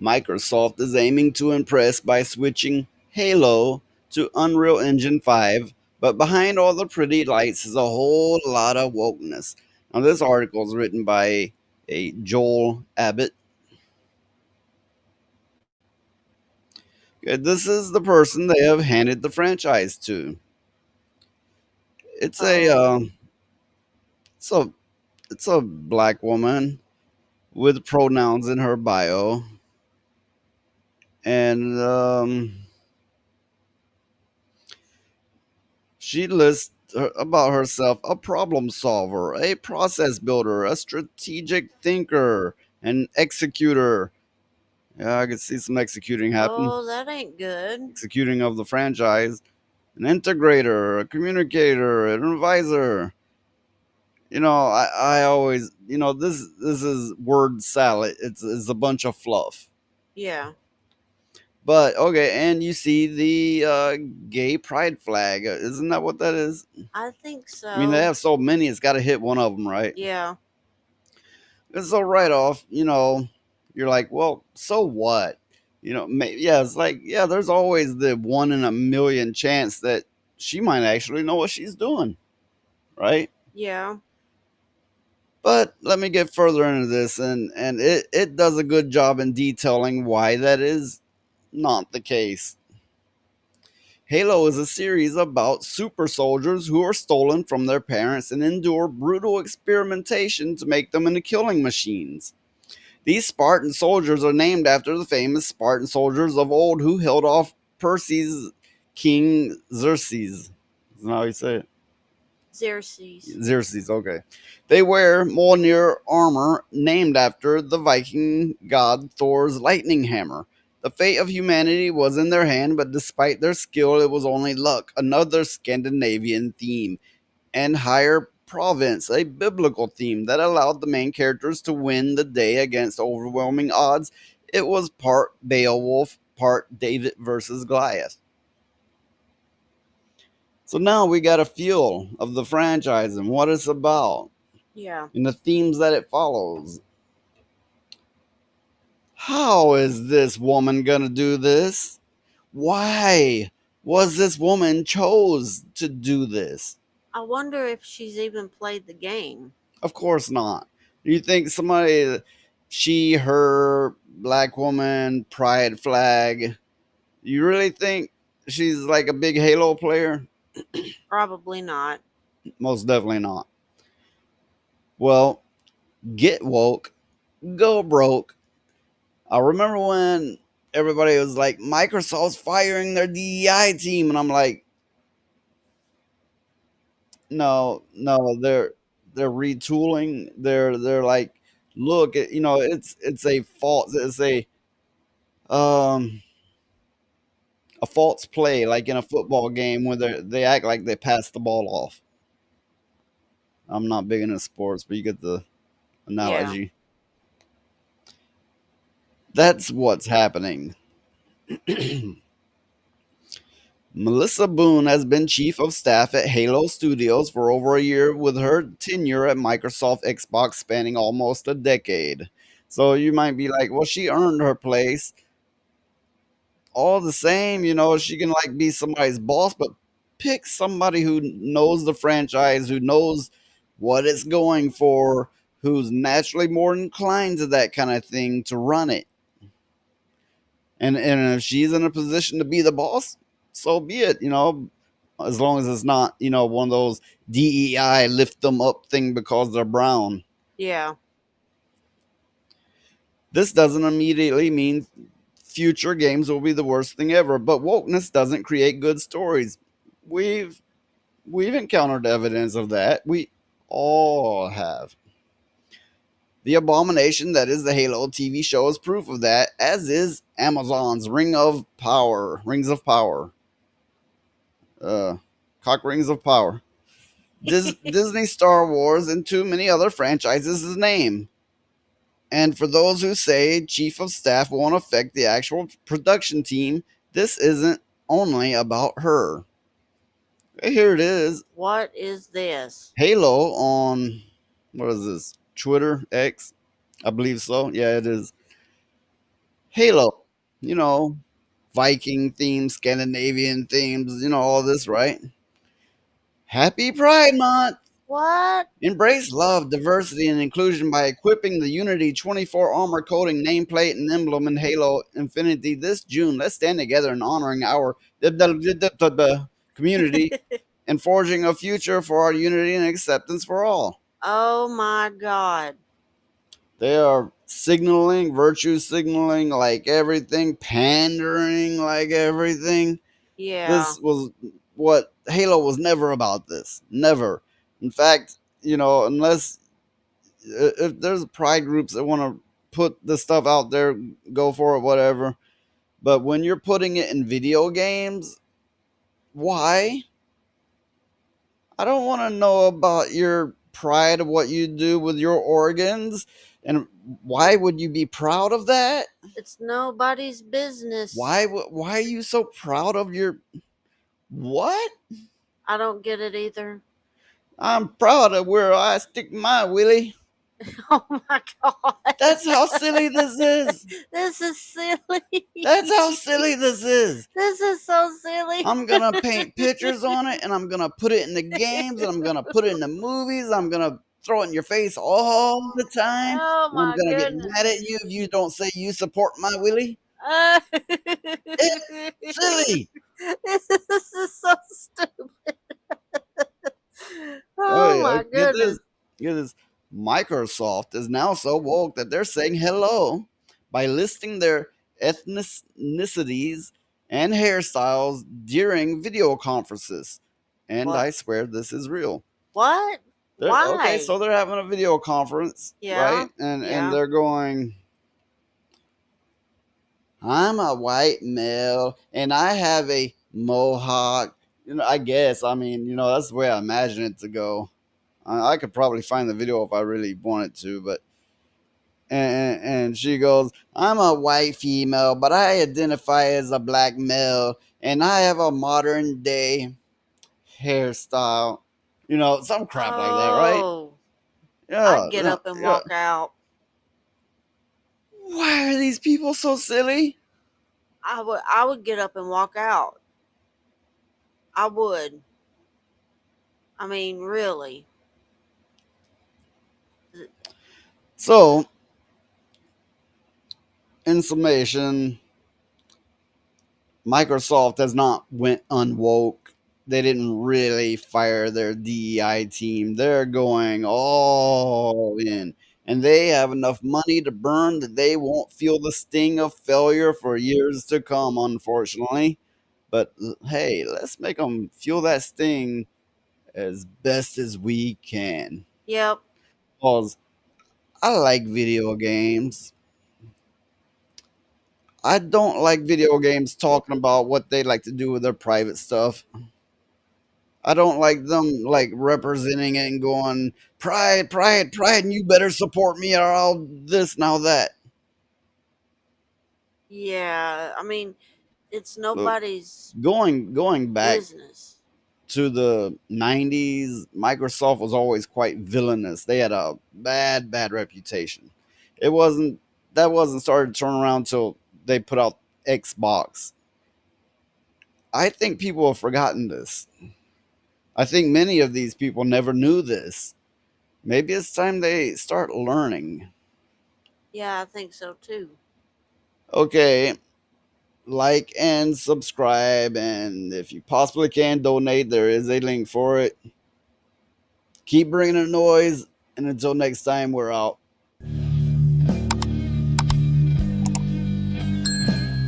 Microsoft is aiming to impress by switching Halo to Unreal Engine 5, but behind all the pretty lights is a whole lot of wokeness. Now, this article is written by a Joel Abbott. This is the person they have handed the franchise to. It's a Oh, it's a it's a black woman with pronouns in her bio, and she lists about herself: a problem solver, a process builder, a strategic thinker, an executor. Yeah, I could see some executing happen. oh, that ain't good. Executing of the franchise, an integrator, a communicator, an advisor. I always, this is word salad. It's a bunch of fluff. Yeah, But okay, and you see the gay pride flag. Isn't that what that is? I think I mean, they so. have so many, it's got to hit one of them, right? Yeah, And so right off, you're like, well, so what? Yeah, it's like, yeah, there's always the one in a million chance that she might actually know what she's doing, right? yeah, But let me get further into this, and it does a good job in detailing why that is not the case. Halo is a series about super soldiers who are stolen from their parents and endure brutal experimentation to make them into killing machines. These Spartan soldiers are named after the famous Spartan soldiers of old who held off Perseus' king Xerxes. Isn't that how you say it? Xerxes. Xerxes, okay. They wear Mjolnir armor named after the Viking god Thor's lightning hammer. The fate of humanity was in their hand, but despite their skill, it was only luck, another Scandinavian theme, and higher province, a biblical theme that allowed the main characters to win the day against overwhelming odds. It was part Beowulf, part David versus Goliath. So now we got a feel of the franchise and what it's about Yeah, and the themes that it follows. How is this woman gonna do this? Why was this woman chose to do this? I wonder if she's even played the game. Of course not. You think somebody, she, her, black woman, pride flag, you really think she's like a big Halo player? Probably not. Most definitely not. Well, get woke, go broke. I remember when everybody was like, Microsoft's firing their DEI team, and I'm like, no, no, they're retooling. They're like, look, it's a false, it's um a false play, like in a football game where they act like they pass the ball off. I'm not big into sports, but you get the Yeah. analogy. That's what's happening. Melissa Boone has been chief of staff at Halo Studios for over a year, with her tenure at Microsoft Xbox spanning almost a decade. So you might be like, well, she earned her place. All the same, she can like be somebody's boss, but pick somebody who knows the franchise, who knows what it's going for, who's naturally more inclined to that kind of thing to run it. And if she's in a position to be the boss, so be it, as long as it's not, one of those DEI lift them up thing because they're brown. Yeah. This doesn't immediately mean future games will be the worst thing ever, but wokeness doesn't create good stories. We've we've encountered evidence of that. We all have. The abomination that is the Halo TV show is proof of that, as is Amazon's Rings of Power, uh, Cock Rings of Power. Disney, Star Wars, and too many other franchises is name. And for those who say chief of staff won't affect the actual production team, this isn't only about her. Here it is. What is this? Halo on, what is this? Twitter X, I believe so. Yeah, it is. Halo, you know, Viking themes, Scandinavian themes, all this, right? Happy Pride Month! What? Embrace love, diversity, and inclusion by equipping the Unity 24 armor coating nameplate and emblem in Halo Infinity this June. Let's stand together in honoring our community and forging a future for our unity and acceptance for all. Oh my God. They are signaling, virtue signaling like everything, pandering like everything. Yeah. This was what Halo was never about this. Never. In fact, unless if there's pride groups that want to put the stuff out there, go for it, whatever. But when you're putting it in video games, why? I don't want to know about your pride of what you do with your organs. And why would you be proud of that? It's nobody's business. Why are you so proud of your what? I don't get it either. I'm proud of where I stick my willy. Oh my God. That's how silly this is. This is silly. That's how silly this is. This is so silly. I'm gonna paint pictures on it and I'm gonna put it in the games and I'm gonna put it in the movies. I'm gonna throw it in your face all the time. Oh And I'm my gonna get mad at goodness. you if you don't say you support my willy. Uh, It's silly. this is so stupid. Oh Oh yeah, my get goodness. this. Get this. Microsoft is now so woke that they're saying hello by listing their ethnicities and hairstyles during video conferences. And What? I swear this is real. What? Okay, Why? so they're having a video conference, Yeah. right? And Yeah. they're going, I'm a white male and I have a mohawk. I guess. I mean, that's the way I imagine it to go. I could probably find the video if I really wanted to, but and she goes, I'm a white female, but I identify as a black male, and I have a modern day hairstyle. Some crap like that, right? Oh, Yeah, I'd get yeah, up and yeah. walk out. Why are these people so silly? I would get up and walk out. I would. I mean, really. So, in summation, Microsoft has not went unwoke. They didn't really fire their DEI team. They're going all in. And they have enough money to burn that they won't feel the sting of failure for years to come, unfortunately. But hey, let's make them feel that sting as best as we can. Yep. Because I like video games. I don't like video games talking about what they like to do with their private stuff. I don't like them like representing it and going pride, pride, pride, and you better support me or I'll this now that. Yeah. I mean, it's Look, nobody's going back business. to the 90s, Microsoft was always quite villainous. They had a bad reputation. It wasn't that wasn't started to turn around till they put out Xbox. I think people have forgotten this. I think many of these people never knew this. Maybe it's time they start learning. Yeah, I think so too. Okay, like and subscribe, and if you possibly can donate, there is a link for it. Keep bringing the noise, and until next time, we're out.